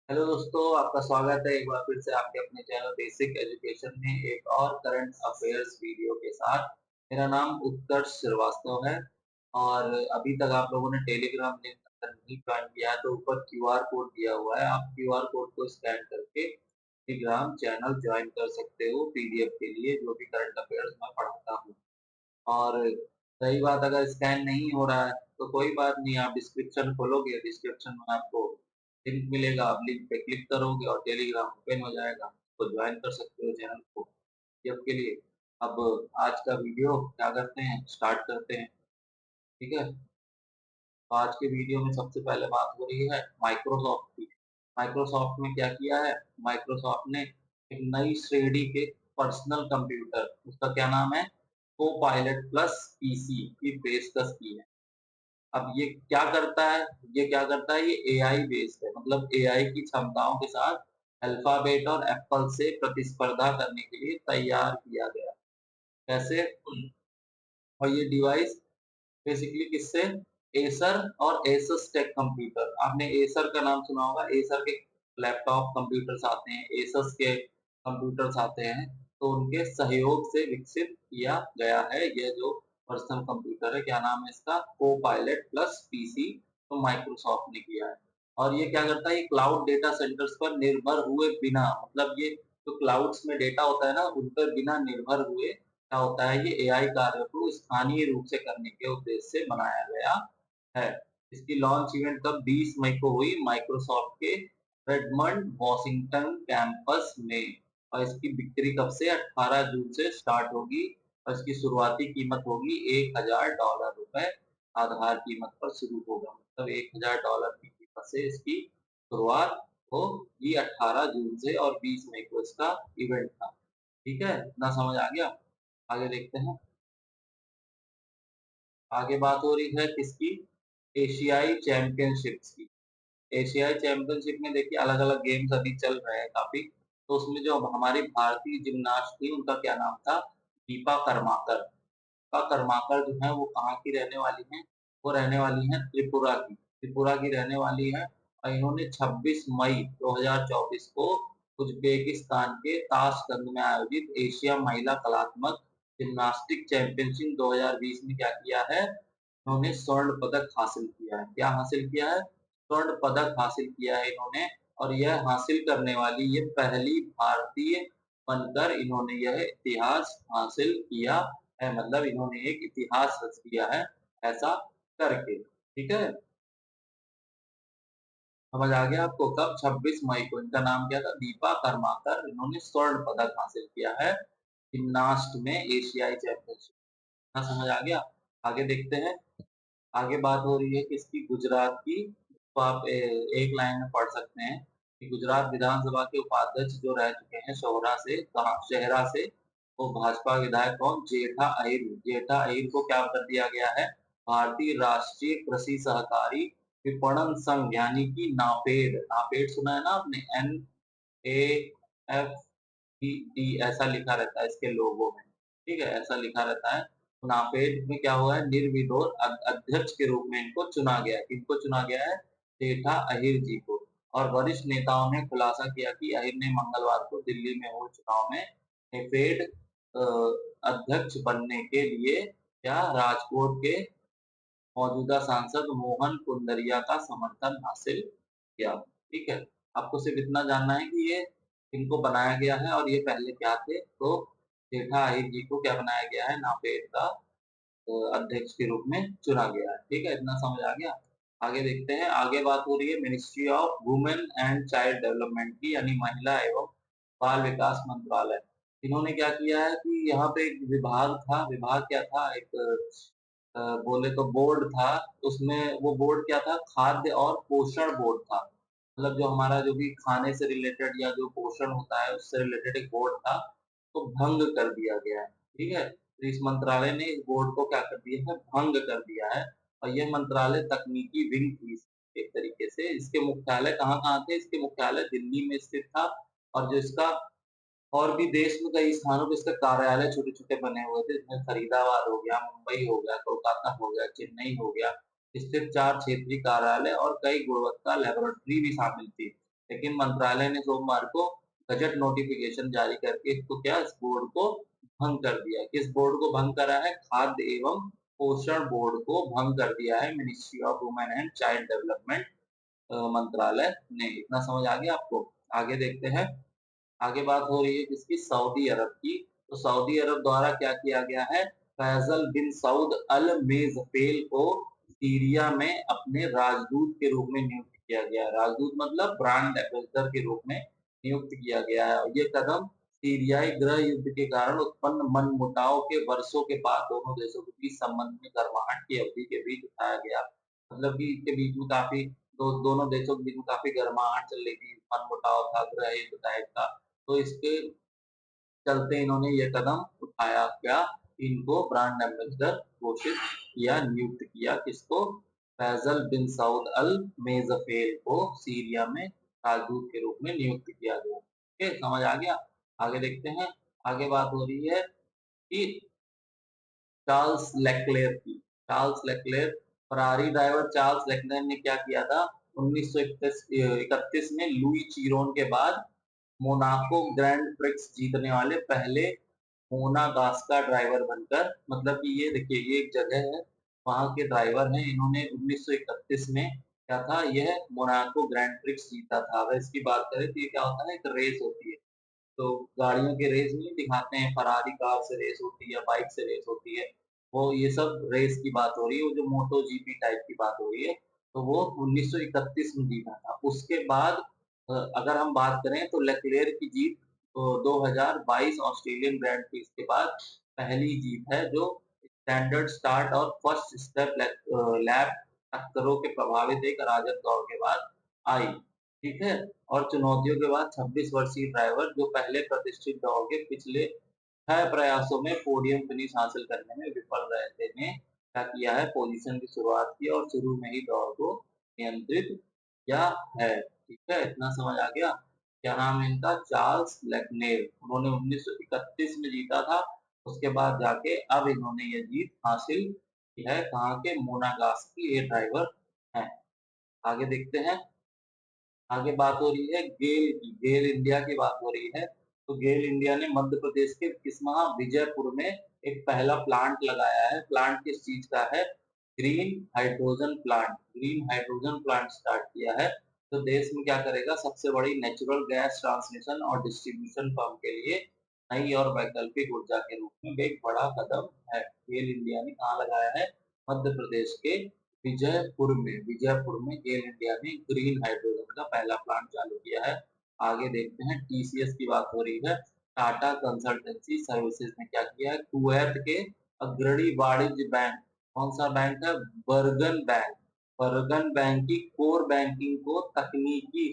Hello दोस्तों, आपका स्वागत है एक बार फिर से आपके अपने चैनल बेसिक एजुकेशन में एक और करंट अफेयर्स वीडियो के साथ। मेरा नाम उत्कर्ष श्रीवास्तव है और अभी तक आप लोगों ने टेलीग्राम लिंक अगर नहीं ज्वाइन किया है तो ऊपर क्यूआर कोड दिया हुआ है। आप क्यूआर कोड को स्कैन करके टेलीग्राम चैनल ज्वाइन कर सकते हो पीडीएफ के लिए, जो भी करंट अफेयर्स मैं पढ़ाता हूँ। और रही बात अगर स्कैन नहीं हो रहा है तो कोई बात नहीं, आप डिस्क्रिप्शन खोलोगे, डिस्क्रिप्शन में आपको लिंक मिलेगा, आप लिंक पे क्लिक करोगे और टेलीग्राम ओपन हो जाएगा, तो ज्वाइन कर सकते हो चैनल को पीडीएफ के लिए। अब आज का वीडियो क्या करते हैं, स्टार्ट करते हैं। ठीक है, तो आज के वीडियो में सबसे पहले बात हो रही है माइक्रोसॉफ्ट की। माइक्रोसॉफ्ट ने क्या किया है, माइक्रोसॉफ्ट ने एक नई श्रेणी के पर्सनल कंप्यूटर, उसका क्या नाम है, को पायलट प्लस पीसी की पेशकश की है। अब ये क्या करता है, ये एआई बेस्ड है, मतलब एआई की क्षमताओं के साथ अल्फाबेट और एप्पल से प्रतिस्पर्धा करने के लिए तैयार किया गया। कैसे, और ये डिवाइस बेसिकली किससे, एसर और एसस टेक कंप्यूटर, आपने एसर का नाम सुना होगा, एसर के लैपटॉप कंप्यूटर्स आते हैं, एसस के कंप्यूटर्स आते हैं, तो उनके सहयोग से विकसित किया गया है ये जो पर्सनल कंप्यूटर है। क्या नाम है इसका, को पायलट प्लस पीसी, तो माइक्रोसॉफ्ट ने किया है। और ये क्या करता है, ये क्लाउड डेटा सेंटर्स पर निर्भर हुए बिना, मतलब ये जो क्लाउड्स में डेटा होता है ना, उन पर बिना निर्भर हुए क्या होता है, ये एआई कार्य को स्थानीय रूप से करने के उद्देश्य से बनाया गया है। इसकी लॉन्च इवेंट कब 20 मई को हुई, माइक्रोसॉफ्ट के रेडमंड वॉशिंगटन कैंपस में। और इसकी बिक्री कब से, 18 जून से स्टार्ट होगी और इसकी शुरुआती कीमत होगी $1000 रुपए आधार कीमत पर शुरू होगा, मतलब $1000 की कीमत से इसकी शुरुआत होगी 18 जून से और 20 मई को इसका इवेंट था। ठीक है, इतना समझ आ गया। आगे देखते हैं। आगे बात हो रही है किसकी, एशियाई चैंपियनशिप्स की। एशियाई चैंपियनशिप में देखिए अलग अलग गेम्स अभी चल रहे हैं काफी, तो उसमें जो हमारी भारतीय जिम्नास्ट थी उनका क्या नाम था, दीपा कर्माकर। दीपा कर्माकर जो है वो कहाँ की रहने वाली है, वो रहने वाली है त्रिपुरा की, त्रिपुरा की रहने वाली है। और इन्होंने 26 मई 2024 को उज्बेकिस्तान के ताशकंद में आयोजित एशिया महिला कलात्मक जिम्नास्टिक चैंपियनशिप 2020 में क्या किया है, इन्होंने स्वर्ण पदक हासिल किया है। क्या हासिल किया है, स्वर्ण पदक हासिल किया है इन्होंने। और यह हासिल करने वाली ये पहली भारतीय बनकर इन्होंने यह इतिहास हासिल किया है, मतलब इन्होंने एक इतिहास रच दिया है ऐसा करके। ठीक है, समझ आ गया आपको। कब, 26 मई को। इनका नाम क्या था, दीपा कर्माकर। इन्होंने स्वर्ण पदक हासिल किया है जिम्नास्ट में एशियाई चैंपियनशिप। हाँ, समझ आ गया। आगे देखते हैं। आगे बात हो रही है किसकी, गुजरात की। तो आप एक लाइन में पढ़ सकते हैं कि गुजरात विधानसभा के उपाध्यक्ष जो रह चुके हैं शोहरा से, कहा शहरा से, वो भाजपा विधायक कौन, जेठा अहिर। जेठा अहिर को क्या कर दिया गया है, भारतीय राष्ट्रीय कृषि सहकारी विपणन संघ यानी कि नाफेड, नाफेड सुना है ना आपने, NAFED ऐसा लिखा रहता है इसके लोगो में। ठीक है, ऐसा लिखा रहता है। नाफेड में क्या हुआ है, निर्विरोध अध्यक्ष के रूप में इनको चुना गया है। किनको चुना गया है, जेठा अहिर जी को। और वरिष्ठ नेताओं ने खुलासा किया कि अहिर ने मंगलवार को दिल्ली में हुए चुनाव में नेफेड अध्यक्ष बनने के लिए क्या, राजकोट के मौजूदा सांसद मोहन कुंदरिया का समर्थन हासिल किया। ठीक है, आपको सिर्फ इतना जानना है कि ये इनको बनाया गया है और ये पहले क्या थे, तो जेठा अहिर जी को क्या बनाया गया है, नाफेड का अध्यक्ष के रूप में चुना गया है। ठीक है, इतना समझ आ गया। आगे देखते हैं। आगे बात हो रही है ministry of women and child development की, यानी महिला एवं बाल विकास मंत्रालय। इन्होंने क्या किया है कि यहाँ पे एक विभाग था, विभाग क्या था, एक बोले तो बोर्ड था। उसमें वो बोर्ड क्या था, खाद्य और पोषण बोर्ड था। मतलब जो हमारा जो भी खाने से रिलेटेड या जो पोषण होता है उससे रिलेटेड एक बोर्ड था, तो भंग कर दिया गया है। ठीक है, तो इस मंत्रालय ने इस बोर्ड को क्या कर दिया है, भंग कर दिया है। और यह मंत्रालय तकनीकी विंग थी एक तरीके से। इसके मुख्यालय कहाँ कहाँ थे, इसके मुख्यालय दिल्ली में स्थित था। और जो इसका और भी देश में कई स्थानों पे इसके कार्यालय छोटे-छोटे बने हुए थे, जिसमें फरीदाबाद हो गया, मुंबई हो गया, कोलकाता हो गया, चेन्नई हो गया। स्थित 4 क्षेत्रीय कार्यालय और कई गुणवत्ता लैबोरेटरी भी शामिल थी। लेकिन मंत्रालय ने सोमवार को गजट नोटिफिकेशन जारी करके इसको क्या इस बोर्ड को भंग कर दिया। किस बोर्ड को भंग करा है? खाद्य एवं पोषण बोर्ड को भंग कर दिया है ministry of women and child development मंत्रालय ने। इतना समझ आ गया आपको? आगे देखते हैं। आगे बात हो रही है किसकी? सऊदी अरब की। तो सऊदी अरब द्वारा क्या किया गया है? फैसल बिन सऊद अल मेज़फेल को सीरिया में अपने राजदूत के रूप में नियुक्त किया गया है। राजदूत मतलब ब्रांड एम्बेसडर के रूप में नियुक्त किया गया है। और ये कदम सीरियाई गृह युद्ध के कारण उत्पन्न मनमुटाव के वर्षों के बाद दोनों देशों के बीच संबंध में गर्माहट की अवधि के बीच उठाया गया। मतलब कि इनके बीच में काफी दोनों देशों के बीच में काफी गर्माहट चल रही थी, मनमुटाव था, गृह युद्ध टाइप का। तो इसके चलते इन्होंने ये कदम उठाया क्या? इनको ब्रांड एम्बेसडर घोषित किया, नियुक्त किया। किसको? फैसल बिन सऊद अल मेज़फेल को सीरिया में राजदूत के रूप में नियुक्त किया गया। ओके, समझ आ गया? आगे देखते हैं। आगे बात हो रही है कि चार्ल्स लेक्लेयर की। Charles LeClair, Ferrari driver Charles LeClair ने क्या किया था? 1931 में लुई चीरोन के बाद मोनाको ग्रैंड प्रिक्स जीतने वाले पहले मोनागास्का ड्राइवर बनकर, मतलब कि ये देखिए ये एक जगह है, वहां के ड्राइवर हैं। इन्होंने 1931 में क्या था? यह मोनाको ग्रैंड प्रिक्स जीता था। अगर इसकी बात करें तो ये क्या होता है? एक रेस होती है। तो गाड़ियों के रेस नहीं दिखाते हैं, फरारी कार से रेस होती है या बाइक से रेस होती है, वो ये सब रेस की बात हो रही है, वो जो मोटो जीपी टाइप की बात हो रही है। तो वो 1931 में जीता था। उसके बाद अगर हम बात करें तो लेक्लेयर की जीत तो 2022 ऑस्ट्रेलियन ग्रैंड प्रिक्स के बाद पहली जीत है, जो स्टैंडर्ड स्टार्ट और फर्स्ट स्टेप लैप टक्करों के प्रभावित एक अराजक दौर के बाद आई। ठीक है? और चुनौतियों के बाद 26 वर्षीय ड्राइवर जो पहले प्रतिष्ठित दौड़ के पिछले 6 प्रयासों में पोडियम फिनिश हासिल करने में विफल रहे थे, ने क्या किया है? पोजीशन की शुरुआत की और शुरू में ही दौड़ को नियंत्रित किया है। ठीक है? इतना समझ आ गया? क्या नाम है इनका? चार्ल्स लेक्नेल। उन्होंने 1931 में जीता था। उसके बाद जाके अब इन्होंने ये जीत हासिल की है। कहाँ के? मोनागास्की ये ड्राइवर हैं। आगे देखते हैं। आगे बात हो रही है गेल की। गेल इंडिया की बात हो रही है। तो गेल इंडिया ने मध्य प्रदेश के किस्मा विजयपुर में एक पहला प्लांट लगाया है। प्लांट किस चीज का है? Green hydrogen plant. Green hydrogen plant start किया है। तो देश में क्या करेगा? सबसे बड़ी नेचुरल गैस ट्रांसमिशन और डिस्ट्रीब्यूशन फर्म के लिए नई और वैकल्पिक ऊर्जा के रूप में एक बड़ा कदम है। गेल इंडिया ने कहाँ लगाया है? मध्य प्रदेश के विजयपुर में गेल इंडिया ने ग्रीन हाइड्रोजन का पहला प्लांट चालू किया है। आगे देखते हैं। टीसीएस की बात हो रही है। टाटा कंसल्टेंसी सर्विसेज ने क्या किया है? कुवैत के अग्रणी वाणिज्य बैंक, कौन सा बैंक है? बर्गन बैंक। बर्गन बैंक की कोर बैंकिंग को तकनीकी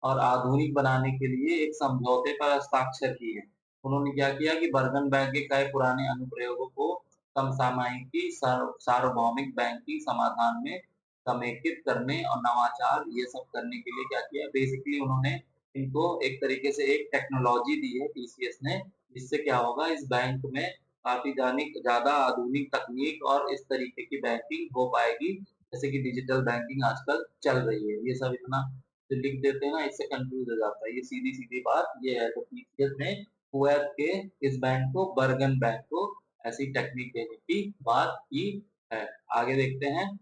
और आधुनिक बनाने के लिए एक समझौते पर हस्ताक्षर किए। उन्होंने क्या किया कि बर्गन बैंक के कई पुराने अनुप्रयोगों को समसामयिकी सार्वभौमिक बैंकिंग समाधान में समेकित करने और नवाचार ये सब करने के लिए क्या किया? बेसिकली उन्होंने इनको एक तरीके से एक टेक्नोलॉजी दी है टीसीएस ने, जिससे क्या होगा? इस बैंक में काफी ज्यादा आधुनिक तकनीक और इस तरीके की बैंकिंग हो पाएगी, जैसे कि डिजिटल बैंकिंग आजकल चल रही है। ये सब इतना जो लिख देते हैं ना, इससे कंफ्यूज हो जाता है। ये सीधी सीधी बात ये है। तो टीसीएस ने कुवैत के इस बैंक को, बर्गन बैंक को, ऐसी टेक्निक देने की बात की है। आगे देखते हैं।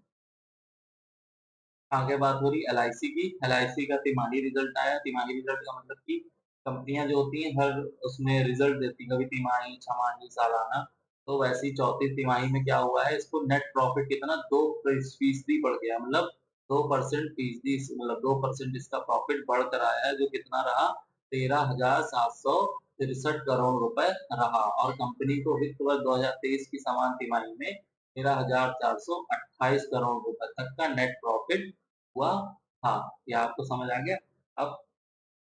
आगे बात हो रही एलआईसी की। एलआईसी का तिमाही रिजल्ट आया। तिमाही रिजल्ट का मतलब कि कंपनियां जो होती हैं हर उसमें रिजल्ट देती हैं, कभी तिमाही, छमाही, सालाना। तो वैसी चौथी तिमाही में क्या हुआ है? इसको नेट प्रॉफिट कितना? 2% बढ़ गया। मतलब 2% मतलब 2% इसका प्रॉफिट बढ़कर आया है, जो कितना रहा? 13,763 रुपए रहा। और कंपनी को वित्त वर्ष 2023 की समान तिमाही में 13,428 करोड़ रुपए तक का नेट प्रॉफिट हुआ था। ये आपको समझ आ गया? अब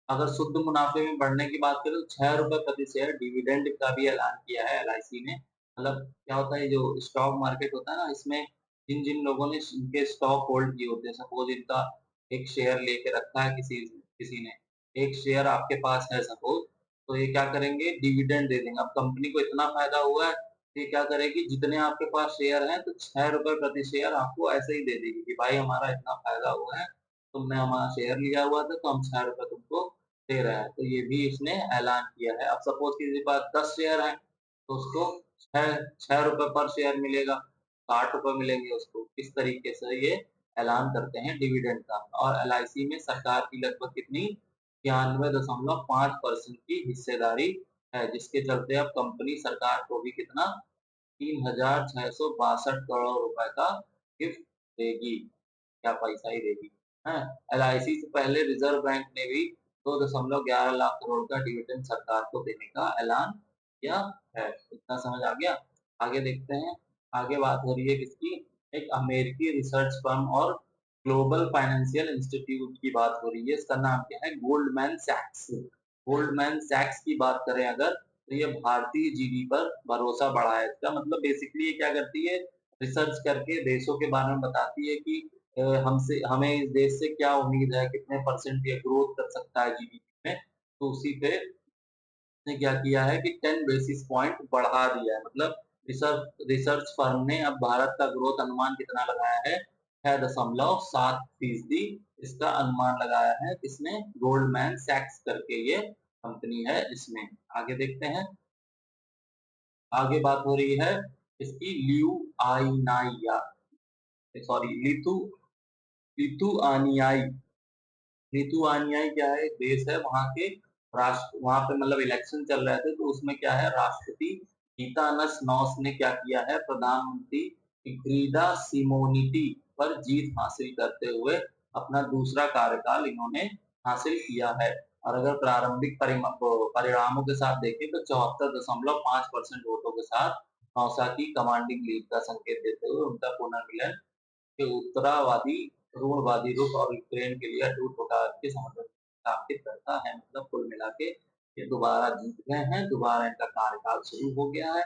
अगर शुद्ध मुनाफे में बढ़ने की बात करें तो 6 रुपए प्रति शेयर डिविडेंड का भी ऐलान किया है एलआईसी ने। मतलब क्या होता है? जो स्टॉक मार्केट होता है ना, इसमें जिन जिन लोगों ने इनके स्टॉक होल्ड किए होते हैं, सपोज इनका एक शेयर लेके रखा है किसी किसी ने, एक शेयर आपके पास है सपोज, तो ये क्या करेंगे? डिविडेंड दे देंगे। अब कंपनी को इतना फायदा हुआ है, तो ये क्या करेगी? जितने आपके पास शेयर हैं तो 6 रुपए प्रति शेयर आपको ऐसे ही दे देगी कि भाई हमारा इतना फायदा हुआ है, तुमने हमारा शेयर लिया हुआ था तो हम 6 रुपए तुमको दे रहे हैं। तो ये भी इसने ऐलान किया है। अब सपोज किसी के पास 10 शेयर है तो उसको 6 रुपए पर शेयर मिलेगा, 60 रुपए मिलेंगे उसको। इस तरीके से ये ऐलान करते हैं डिविडेंड का। और एलआईसी में सरकार की लगभग कितनी 93.5% की हिस्सेदारी है, जिसके चलते अब कंपनी सरकार को भी कितना 3,662 रुपए का गिफ्ट देगी, क्या पैसा ही देगी है। एलआईसी से पहले रिजर्व बैंक ने भी 2.11 लाख करोड़ का डिविडेंड सरकार को देने का ऐलान किया है। इतना समझ आ गया। आगे देखते हैं। आगे बात हो रही है किसकी, एक अमेरिकी रिसर्च फर्म और ग्लोबल फाइनेंशियल इंस्टीट्यूट की बात हो रही है। इसका नाम क्या है, गोल्डमैन सैक्स। गोल्डमैन सैक्स की बात करें अगर, तो ये भारतीय जीडी पर भरोसा बढ़ाए। इसका मतलब बेसिकली ये क्या करती है, रिसर्च करके देशों के बारे में बताती है कि हमसे हमें इस देश से क्या उम्मीद है, कितने परसेंट ये ग्रोथ कर सकता है जीडीपी में। तो उसी पे ने क्या किया है कि 10 बेसिस पॉइंट बढ़ा दिया है। मतलब रिसर्च फर्म ने अब भारत का ग्रोथ अनुमान कितना लगाया है, 6.7% इसका अनुमान लगाया है। इसने गोल्डमैन सैक्स करके ये कंपनी है इसमें। आगे देखते हैं। आगे बात हो रही है इसकी लियू आइनाइया, सॉरी लिथु लिथुआनियाई। लिथुआनियाई क्या है, एक देश है। वहाँ के राष्ट्र, वहाँ पे मतलब इलेक्शन चल रहे थे तो उसमें क्या है, राष्ट्रपति गीतानस नौस ने क्या किया है, प्रधानमंत्री ग्रीडा सिमोनिटी पर जीत हासिल करते हुए अपना दूसरा कार्यकाल इन्होंने हासिल किया है। और अगर प्रारंभिक परिणामों के साथ देखें तो 74.5% वोटों के साथ नौसा की कमांडिंग लीड का संकेत देते हुए उनका पुनर्मिलन के उत्तरावादी ऋणवादी रूस और यूक्रेन के लिए अटूट प्रकार के समर्थन स्थापित करता है। मतलब कुल मिला के ये दोबारा जीत गए हैं, दोबारा इनका कार्यकाल शुरू हो गया है।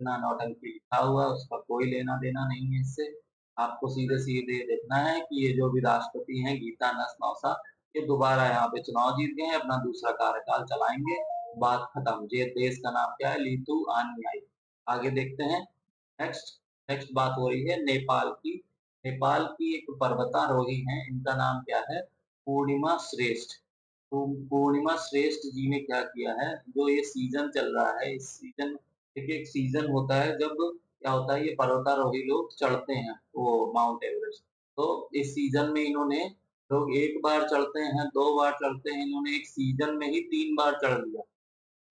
ना नौटंकी लिखा हुआ है उसका कोई लेना देना नहीं है इससे। आपको सीधे सीधे देखना है कि ये जो भी राष्ट्रपति हैं गीता नस नौसा, ये दोबारा यहाँ पे चुनाव जीत गए हैं, अपना दूसरा कार्यकाल चलाएंगे, बात खत्म। ये देश का नाम क्या है, लीथु आनियाई। आगे देखते हैं। नेक्स्ट नेक्स्ट बात हो रही है नेपाल की। नेपाल की एक पर्वतारोही है, इनका नाम क्या है, पूर्णिमा श्रेष्ठ। पूर्णिमा श्रेष्ठ जी ने क्या किया है, जो ये सीजन चल रहा है, इस सीजन, देखिए एक सीजन होता है जब क्या होता है, ये पर्वतारोही लोग चढ़ते हैं वो माउंट एवरेस्ट। तो इस सीजन में इन्होंने, लोग एक बार चढ़ते हैं, 2 बार चढ़ते हैं, इन्होंने एक सीजन में ही 3 बार चढ़ लिया।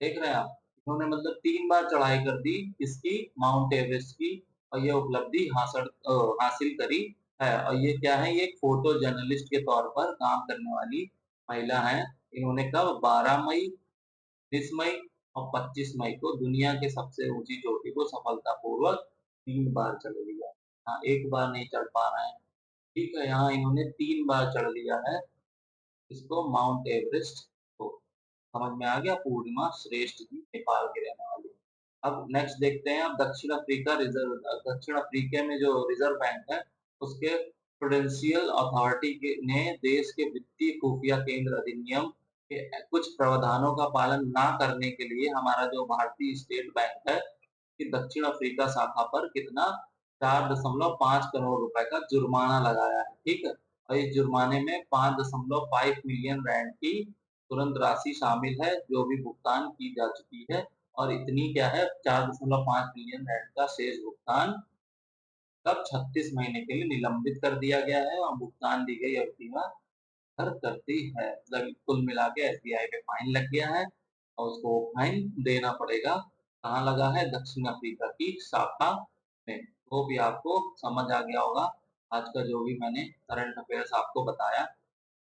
देख रहे हैं आप, इन्होंने मतलब 3 बार चढ़ाई कर दी इसकी, माउंट एवरेस्ट की। और ये उपलब्धि हासिल करी है। और ये क्या है, ये फोटो जर्नलिस्ट के तौर पर काम करने वाली महिला है। इन्होंने कब 12 मई, 20 मई और 25 मई को दुनिया के सबसे ऊंची चोटी को सफलतापूर्वक 3 बार चढ़ लिया। हाँ, एक बार नहीं चढ़ पा रहे हैं, ठीक है। यहाँ इन्होंने 3 बार चढ़ लिया है इसको, माउंट एवरेस्ट को। समझ में आ गया, पूर्णिमा श्रेष्ठ जी नेपाल के रहने वाली। अब नेक्स्ट देखते हैं। अब दक्षिण अफ्रीका में जो रिजर्व बैंक है उसके प्रूडेंशियल अथॉरिटी ने देश के वित्तीय खुफिया केंद्र अधिनियम के कुछ प्रावधानों का पालन ना करने के लिए हमारा जो भारतीय स्टेट बैंक है कि दक्षिण अफ्रीका शाखा पर कितना 4.5 करोड़ रुपए का जुर्माना लगाया है, ठीक है। और इस जुर्माने में 5.5 मिलियन रैंड की तुरंत राशि शामिल है जो भी भुगतान की जा चुकी है। और इतनी क्या है, 4.5 मिलियन रैंड का शेष भुगतान तब 36 महीने के लिए निलंबित कर दिया गया है और भुगतान दी गई अवधि में कर करती है। मतलब कुल मिला के एसबीआई पे फाइन लग गया है और उसको फाइन देना पड़ेगा। कहाँ लगा है, दक्षिण अफ्रीका की शाखा में। वो भी आपको समझ आ गया होगा आज का जो भी मैंने करंट अफेयर्स आपको बताया।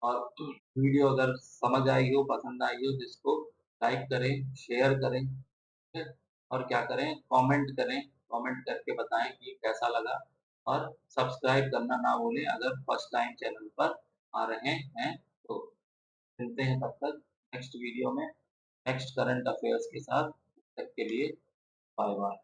और वीडियो अगर समझ आई हो, पसंद आई हो, जिसको लाइक करें, शेयर करें, ठीक है? और क्या करें, कमेंट करें, कमेंट करके बताएं कि कैसा लगा। और सब्सक्राइब करना ना भूलें अगर फर्स्ट टाइम चैनल पर आ रहे हैं तो। मिलते हैं तब तक नेक्स्ट वीडियो में नेक्स्ट करंट अफेयर्स के साथ। तब तक के लिए बाय बाय।